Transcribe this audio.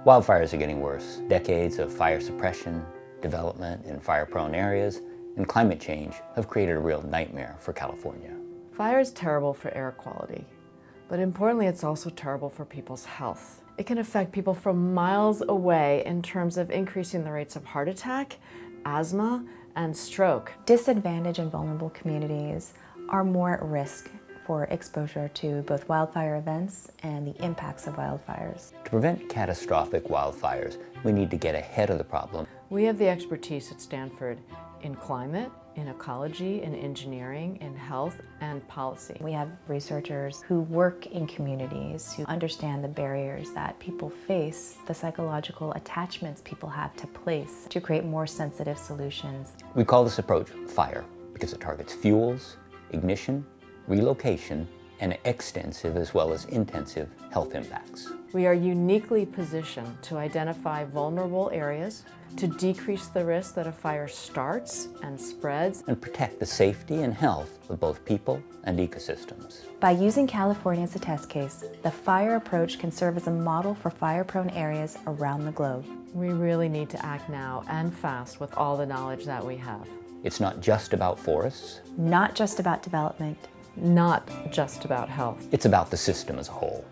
Wildfires are getting worse. Decades of fire suppression, development in fire-prone areas, and climate change have created a real nightmare for California. Fire is terrible for air quality, but importantly, it's also terrible for people's health. It can affect people from miles away in terms of increasing the rates of heart attack, asthma, and stroke. Disadvantaged and vulnerable communities are more at risk for exposure to both wildfire events and the impacts of wildfires. To prevent catastrophic wildfires, we need to get ahead of the problem. We have the expertise at Stanford in climate, in ecology, in engineering, in health, and policy. We have researchers who work in communities, who understand the barriers that people face, the psychological attachments people have to place, to create more sensitive solutions. We call this approach FIRE because it targets fuels, ignition, relocation, and extensive as well as intensive health impacts. We are uniquely positioned to identify vulnerable areas, to decrease the risk that a fire starts and spreads, and protect the safety and health of both people and ecosystems. By using California as a test case, the FIRE approach can serve as a model for fire-prone areas around the globe. We really need to act now and fast with all the knowledge that we have. It's not just about forests. Not just about development. Not just about health. It's about the system as a whole.